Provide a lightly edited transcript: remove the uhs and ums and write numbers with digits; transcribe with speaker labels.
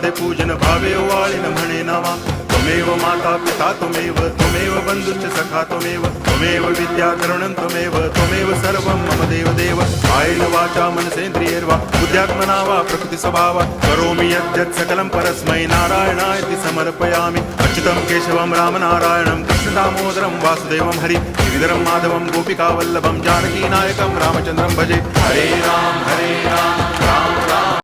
Speaker 1: वंदे पूजन भावे वाळिन म्हणे नावा त्वमेव माता पिता त्वमेव बंधुश्च सखा त्वमेव विद्या द्रविणं त्वमेव सर्वं मम देव कायेन वाचा मनसेन्द्रियैर्वा बुद्ध्यात्मना वा प्रकृति स्वभावात् करोमि यद्यत् सकलं परस्मै नारायणायति समर्पयामि अच्युतं केशवं रामनारायणं कृष्णदामोदरं वासुदेवं हरि गिरिधरं माधवं गोपिकावल्लभं जानकीनायकं रामचन्द्रं भजे हरे राम राम राम